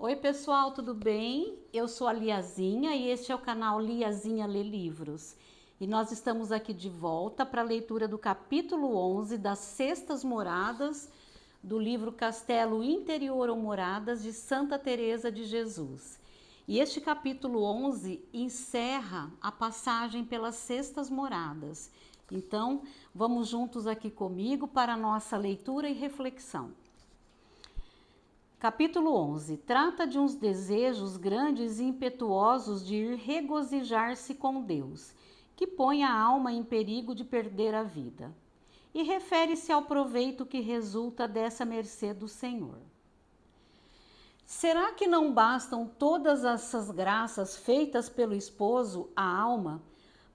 Oi pessoal, tudo bem? Eu sou a Liazinha e este é o canal Liazinha Lê Livros. E nós estamos aqui de volta para a leitura do capítulo 11 das Sextas Moradas do livro Castelo Interior ou Moradas de Santa Teresa de Jesus. E este capítulo 11 encerra a passagem pelas Sextas Moradas. Então, vamos juntos aqui comigo para a nossa leitura e reflexão. Capítulo 11. Trata de uns desejos grandes e impetuosos de ir regozijar-se com Deus, que põe a alma em perigo de perder a vida. E refere-se ao proveito que resulta dessa mercê do Senhor. Será que não bastam todas essas graças feitas pelo esposo à alma,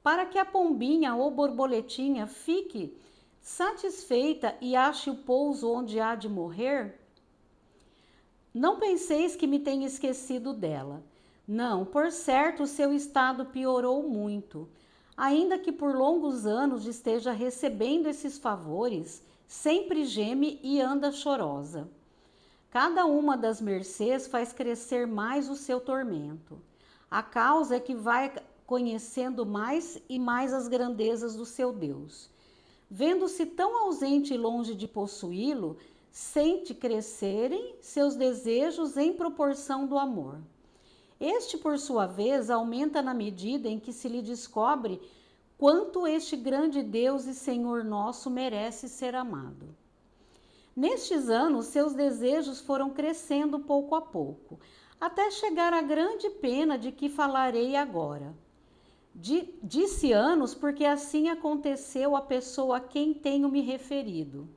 para que a pombinha ou borboletinha fique satisfeita e ache o pouso onde há de morrer? Não penseis que me tenha esquecido dela. Não, por certo o seu estado piorou muito. Ainda que por longos anos esteja recebendo esses favores, sempre geme e anda chorosa. Cada uma das mercês faz crescer mais o seu tormento. A causa é que vai conhecendo mais e mais as grandezas do seu Deus. Vendo-se tão ausente e longe de possuí-lo, sente crescerem seus desejos em proporção do amor. Este, por sua vez, aumenta na medida em que se lhe descobre quanto este grande Deus e Senhor nosso merece ser amado. Nestes anos, seus desejos foram crescendo pouco a pouco, até chegar à grande pena de que falarei agora. Disse anos porque assim aconteceu à pessoa a quem tenho me referido.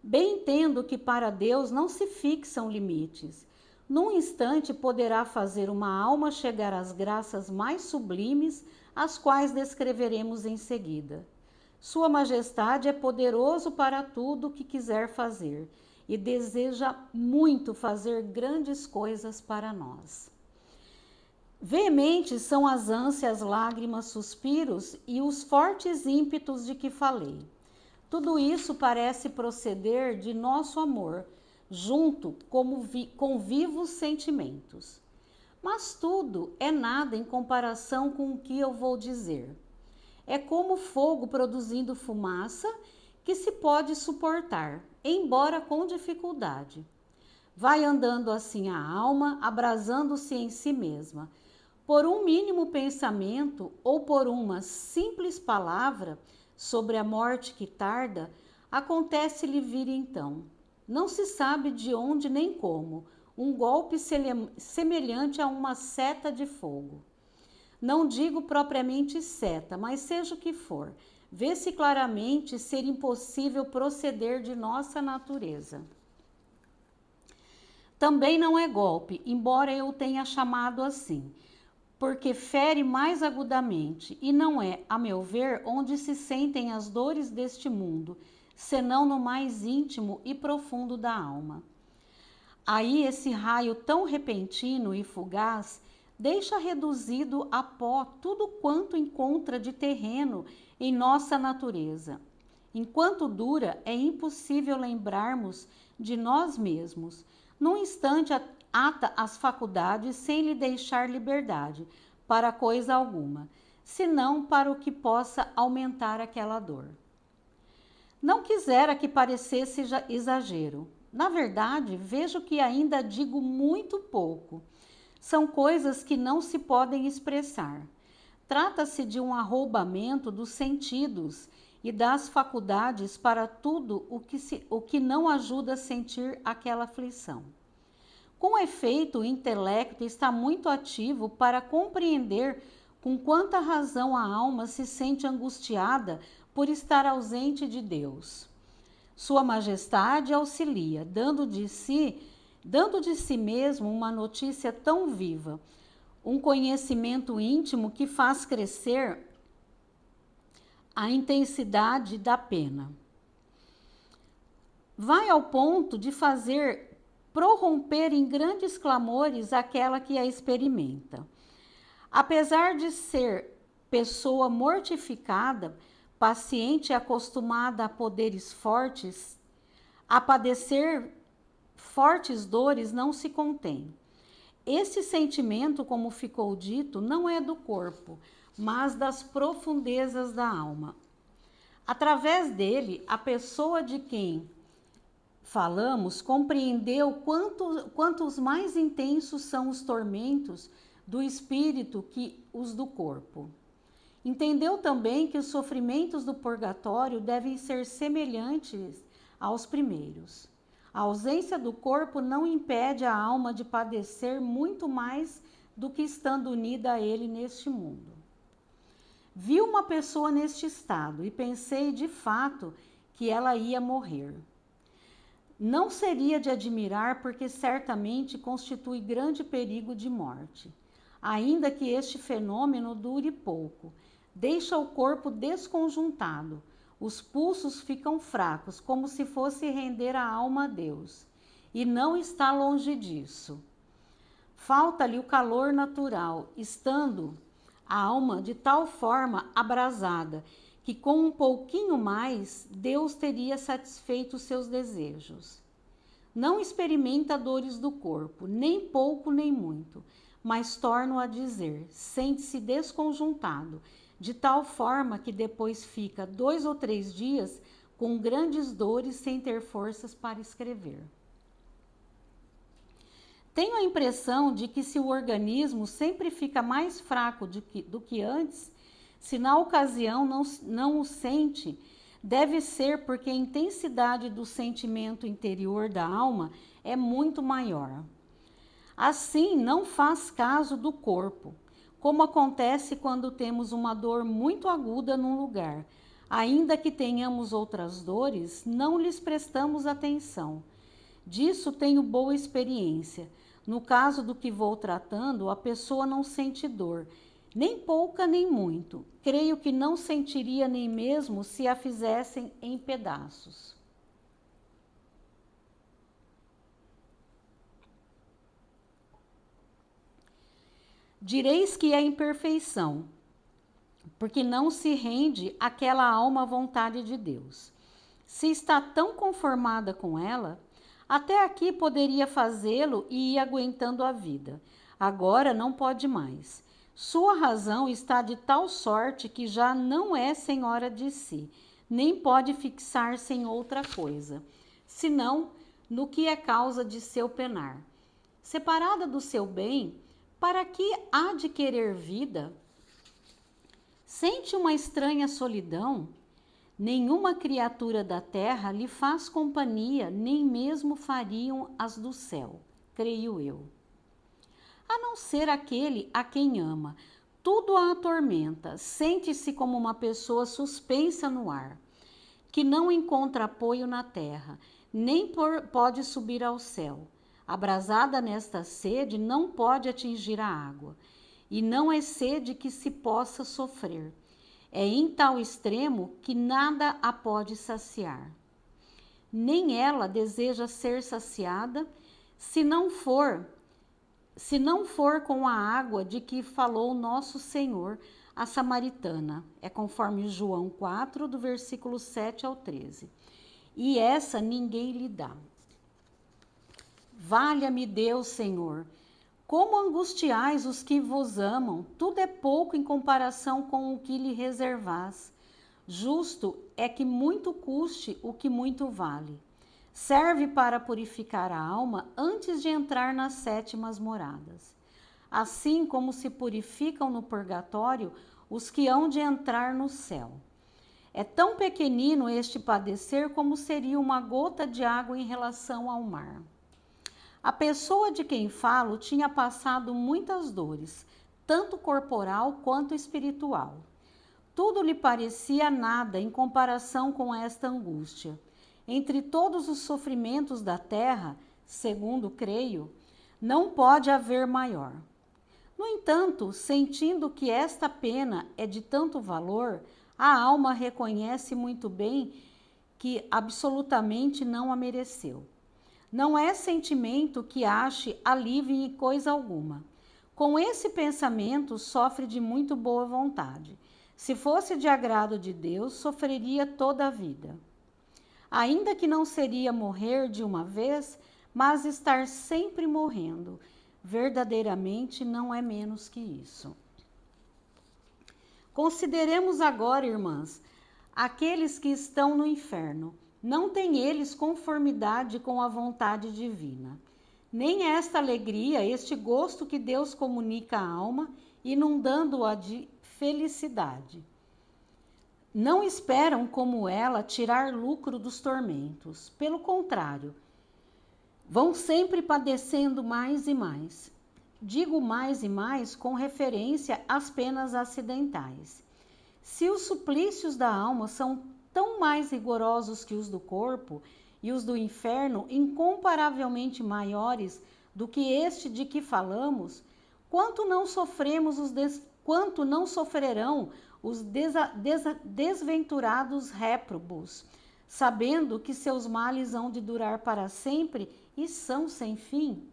Bem entendo que para Deus não se fixam limites. Num instante poderá fazer uma alma chegar às graças mais sublimes, as quais descreveremos em seguida. Sua Majestade é poderoso para tudo o que quiser fazer e deseja muito fazer grandes coisas para nós. Veementes são as ânsias, lágrimas, suspiros e os fortes ímpetos de que falei. Tudo isso parece proceder de nosso amor, junto com vivos sentimentos. Mas tudo é nada em comparação com o que eu vou dizer. É como fogo produzindo fumaça que se pode suportar, embora com dificuldade. Vai andando assim a alma, abrasando-se em si mesma. Por um mínimo pensamento ou por uma simples palavra sobre a morte que tarda, acontece-lhe vir então, não se sabe de onde nem como, um golpe semelhante a uma seta de fogo. Não digo propriamente seta, mas seja o que for, vê-se claramente ser impossível proceder de nossa natureza. Também não é golpe, embora eu tenha chamado assim, porque fere mais agudamente, e não é, a meu ver, onde se sentem as dores deste mundo, senão no mais íntimo e profundo da alma. Aí esse raio tão repentino e fugaz deixa reduzido a pó tudo quanto encontra de terreno em nossa natureza. Enquanto dura, é impossível lembrarmos de nós mesmos. Num instante ata as faculdades sem lhe deixar liberdade para coisa alguma, senão para o que possa aumentar aquela dor. Não quisera que parecesse exagero. Na verdade, vejo que ainda digo muito pouco. São coisas que não se podem expressar. Trata-se de um arroubamento dos sentidos e das faculdades para tudo o que não ajuda a sentir aquela aflição. Com efeito, o intelecto está muito ativo para compreender com quanta razão a alma se sente angustiada por estar ausente de Deus. Sua Majestade auxilia, dando de si mesmo uma notícia tão viva, um conhecimento íntimo que faz crescer a intensidade da pena. Vai ao ponto de fazer prorromper em grandes clamores aquela que a experimenta. Apesar de ser pessoa mortificada, paciente e acostumada a poderes fortes, a padecer fortes dores não se contêm. Esse sentimento, como ficou dito, não é do corpo, mas das profundezas da alma. Através dele, a pessoa de quem falamos compreendeu quantos mais intensos são os tormentos do espírito que os do corpo. Entendeu também que os sofrimentos do purgatório devem ser semelhantes aos primeiros. A ausência do corpo não impede a alma de padecer muito mais do que estando unida a ele neste mundo. Vi uma pessoa neste estado e pensei de fato que ela ia morrer. Não seria de admirar, porque certamente constitui grande perigo de morte, ainda que este fenômeno dure pouco. Deixa o corpo desconjuntado, os pulsos ficam fracos, como se fosse render a alma a Deus, e não está longe disso. Falta-lhe o calor natural, estando a alma de tal forma abrasada que com um pouquinho mais Deus teria satisfeito os seus desejos. Não experimenta dores do corpo, nem pouco nem muito, mas torno a dizer, sente-se desconjuntado, de tal forma que depois fica 2 ou 3 dias com grandes dores sem ter forças para escrever. Tenho a impressão de que se o organismo sempre fica mais fraco do que antes, se na ocasião não o sente, deve ser porque a intensidade do sentimento interior da alma é muito maior. Assim, não faz caso do corpo, como acontece quando temos uma dor muito aguda num lugar. Ainda que tenhamos outras dores, não lhes prestamos atenção. Disso tenho boa experiência. No caso do que vou tratando, a pessoa não sente dor, nem pouca nem muito. Creio que não sentiria nem mesmo se a fizessem em pedaços. Direis que é imperfeição, porque não se rende àquela alma à vontade de Deus. Se está tão conformada com ela, até aqui poderia fazê-lo e ir aguentando a vida. Agora não pode mais. Sua razão está de tal sorte que já não é senhora de si, nem pode fixar-se em outra coisa, senão no que é causa de seu penar. Separada do seu bem, para que há de querer vida? Sente uma estranha solidão? Nenhuma criatura da terra lhe faz companhia, nem mesmo fariam as do céu, creio eu. A não ser aquele a quem ama, tudo a atormenta, sente-se como uma pessoa suspensa no ar, que não encontra apoio na terra, nem pode subir ao céu. Abrasada nesta sede, não pode atingir a água, e não é sede que se possa sofrer. É em tal extremo que nada a pode saciar. Nem ela deseja ser saciada, se não for com a água de que falou nosso Senhor, a samaritana. É conforme João 4, do versículo 7 ao 13. E essa ninguém lhe dá. Valha-me Deus, Senhor, como angustiais os que vos amam, tudo é pouco em comparação com o que lhe reservais. Justo é que muito custe o que muito vale. Serve para purificar a alma antes de entrar nas sétimas moradas. Assim como se purificam no purgatório os que hão de entrar no céu. É tão pequenino este padecer como seria uma gota de água em relação ao mar. A pessoa de quem falo tinha passado muitas dores, tanto corporal quanto espiritual. Tudo lhe parecia nada em comparação com esta angústia. Entre todos os sofrimentos da terra, segundo creio, não pode haver maior. No entanto, sentindo que esta pena é de tanto valor, a alma reconhece muito bem que absolutamente não a mereceu. Não é sentimento que ache alívio em coisa alguma. Com esse pensamento, sofre de muito boa vontade. Se fosse de agrado de Deus, sofreria toda a vida. Ainda que não seria morrer de uma vez, mas estar sempre morrendo. Verdadeiramente não é menos que isso. Consideremos agora, irmãs, aqueles que estão no inferno. Não têm eles conformidade com a vontade divina. Nem esta alegria, este gosto que Deus comunica à alma, inundando-a de felicidade. Não esperam, como ela, tirar lucro dos tormentos. Pelo contrário, vão sempre padecendo mais e mais. Digo mais e mais com referência às penas acidentais. Se os suplícios da alma são tão mais rigorosos que os do corpo, e os do inferno incomparavelmente maiores do que este de que falamos, quanto não sofrerão os desventurados réprobos, sabendo que seus males hão de durar para sempre e são sem fim?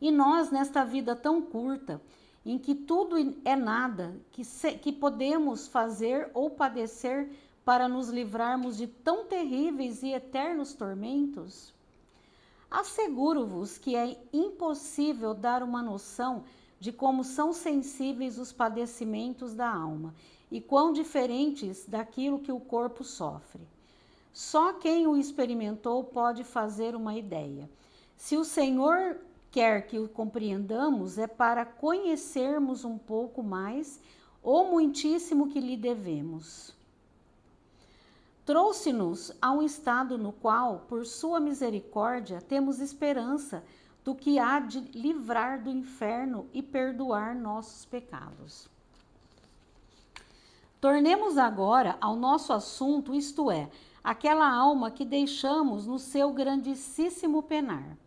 E nós, nesta vida tão curta, em que tudo é nada, que podemos fazer ou padecer para nos livrarmos de tão terríveis e eternos tormentos? Asseguro-vos que é impossível dar uma noção de como são sensíveis os padecimentos da alma e quão diferentes daquilo que o corpo sofre. Só quem o experimentou pode fazer uma ideia. Se o Senhor quer que o compreendamos, é para conhecermos um pouco mais o muitíssimo que lhe devemos. Trouxe-nos a um estado no qual, por sua misericórdia, temos esperança do que há de livrar do inferno e perdoar nossos pecados. Tornemos agora ao nosso assunto, isto é, aquela alma que deixamos no seu grandíssimo penar.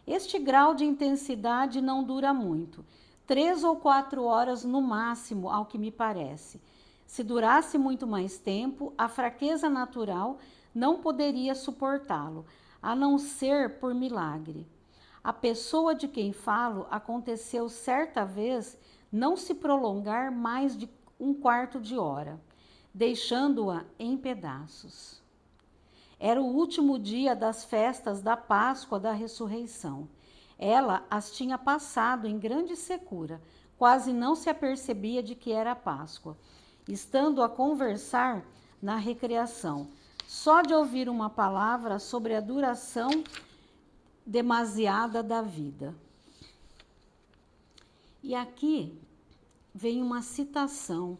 Este grau de intensidade não dura muito, 3 ou 4 horas no máximo, ao que me parece. Se durasse muito mais tempo, a fraqueza natural não poderia suportá-lo, a não ser por milagre. A pessoa de quem falo aconteceu certa vez não se prolongar mais de 1/4 de hora, deixando-a em pedaços. Era o último dia das festas da Páscoa da Ressurreição. Ela as tinha passado em grande secura, quase não se apercebia de que era Páscoa, estando a conversar na recreação, só de ouvir uma palavra sobre a duração demasiada da vida. E aqui vem uma citação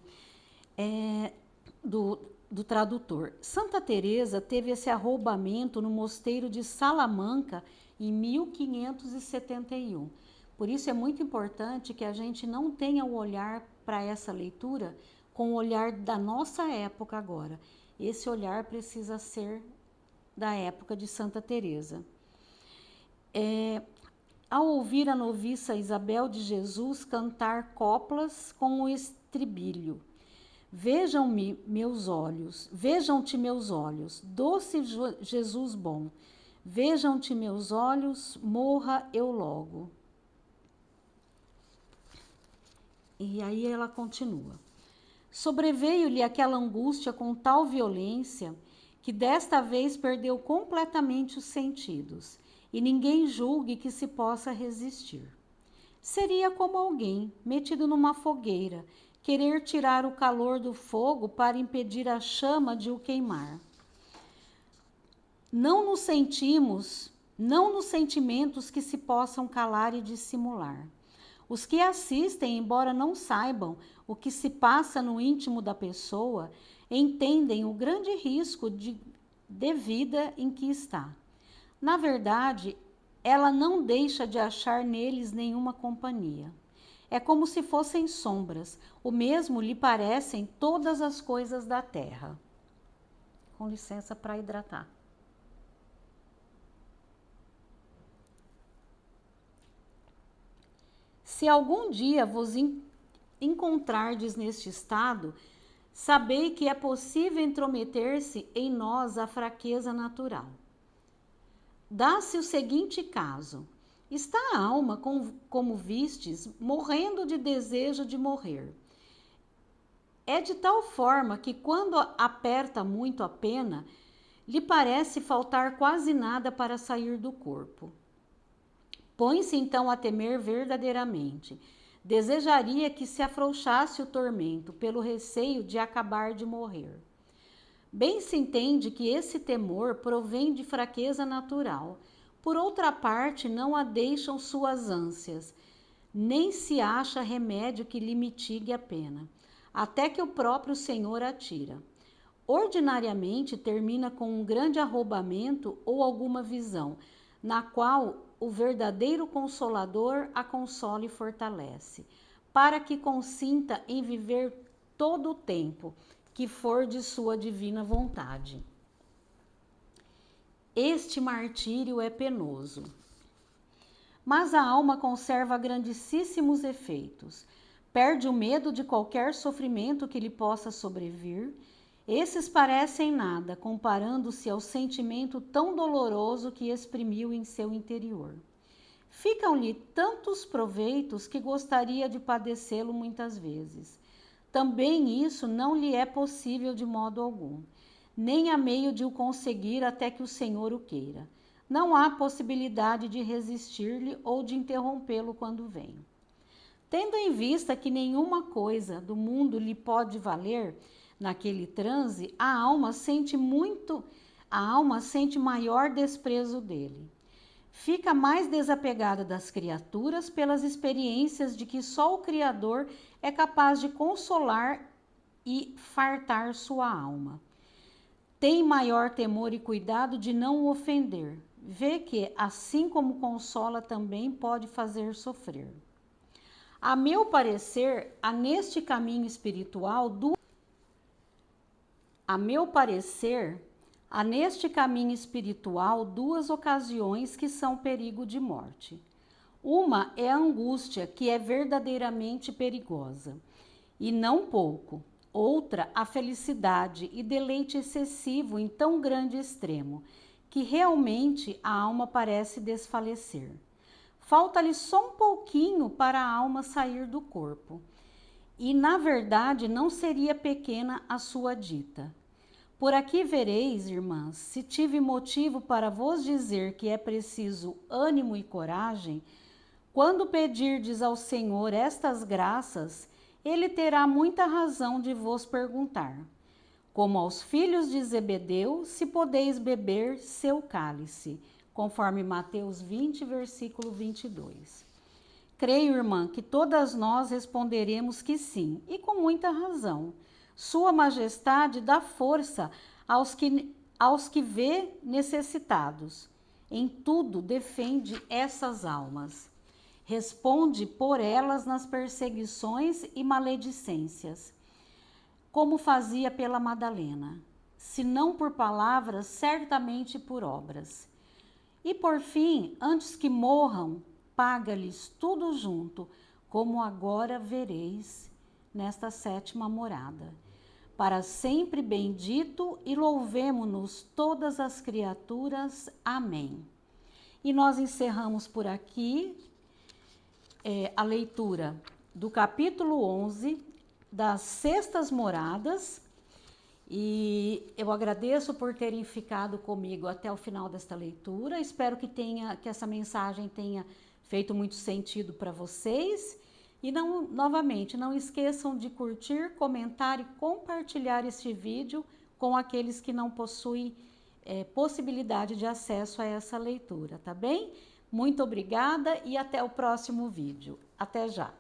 do tradutor. Santa Teresa teve esse arroubamento no mosteiro de Salamanca em 1571. Por isso é muito importante que a gente não tenha o olhar para essa leitura com o olhar da nossa época agora. Esse olhar precisa ser da época de Santa Teresa. Ao ouvir a noviça Isabel de Jesus cantar coplas com o estribilho: Vejam-me meus olhos, vejam-te meus olhos, doce Jesus bom, vejam-te meus olhos, morra eu logo. E aí ela continua. Sobreveio-lhe aquela angústia com tal violência que desta vez perdeu completamente os sentidos, e ninguém julgue que se possa resistir. Seria como alguém metido numa fogueira, querer tirar o calor do fogo para impedir a chama de o queimar. Não nos sentimentos que se possam calar e dissimular. Os que assistem, embora não saibam o que se passa no íntimo da pessoa, entendem o grande risco de vida em que está. Na verdade, ela não deixa de achar neles nenhuma companhia. É como se fossem sombras, o mesmo lhe parecem todas as coisas da terra. Com licença para hidratar. Se algum dia vos encontrardes neste estado, sabei que é possível intrometer-se em nós a fraqueza natural. Dá-se o seguinte caso: está a alma, como vistes, morrendo de desejo de morrer. É de tal forma que, quando aperta muito a pena, Lhe parece faltar quase nada para sair do corpo. Põe-se então a temer verdadeiramente. Desejaria que se afrouxasse o tormento pelo receio de acabar de morrer. Bem se entende que esse temor provém de fraqueza natural. Por outra parte, não a deixam suas ânsias, nem se acha remédio que lhe mitigue a pena, até que o próprio Senhor a tira. Ordinariamente termina com um grande arrombamento ou alguma visão, na qual o verdadeiro Consolador a consola e fortalece, para que consinta em viver todo o tempo que for de sua divina vontade. Este martírio é penoso, mas a alma conserva grandíssimos efeitos. Perde o medo de qualquer sofrimento que lhe possa sobrevir. Esses parecem nada, comparando-se ao sentimento tão doloroso que exprimiu em seu interior. Ficam-lhe tantos proveitos que gostaria de padecê-lo muitas vezes. Também isso não lhe é possível de modo algum, nem há meio de o conseguir até que o Senhor o queira. Não há possibilidade de resistir-lhe ou de interrompê-lo quando vem. Tendo em vista que nenhuma coisa do mundo lhe pode valer, naquele transe, a alma sente maior desprezo dele. Fica mais desapegada das criaturas pelas experiências de que só o Criador é capaz de consolar e fartar sua alma. Tem maior temor e cuidado de não o ofender. Vê que, assim como consola, também pode fazer sofrer. A meu parecer, há neste caminho espiritual duas ocasiões que são perigo de morte. Uma é a angústia, que é verdadeiramente perigosa, e não pouco. Outra, a felicidade e deleite excessivo em tão grande extremo, que realmente a alma parece desfalecer. Falta-lhe só um pouquinho para a alma sair do corpo. E, na verdade, não seria pequena a sua dita. Por aqui vereis, irmãs, se tive motivo para vos dizer que é preciso ânimo e coragem, quando pedirdes ao Senhor estas graças, ele terá muita razão de vos perguntar, como aos filhos de Zebedeu, se podeis beber seu cálice, conforme Mateus 20, versículo 22. Creio, irmã, que todas nós responderemos que sim, e com muita razão. Sua Majestade dá força aos que vê necessitados. Em tudo defende essas almas. Responde por elas nas perseguições e maledicências, como fazia pela Madalena, se não por palavras, certamente por obras. E por fim, antes que morram, paga-lhes tudo junto, como agora vereis nesta 7ª morada. Para sempre bendito e louvemo-nos todas as criaturas. Amém. E nós encerramos por aqui a leitura do capítulo 11 das 6ª moradas. E eu agradeço por terem ficado comigo até o final desta leitura. Espero que essa mensagem tenha feito muito sentido para vocês. E novamente, não esqueçam de curtir, comentar e compartilhar este vídeo com aqueles que não possuem possibilidade de acesso a essa leitura, tá bem? Muito obrigada e até o próximo vídeo. Até já!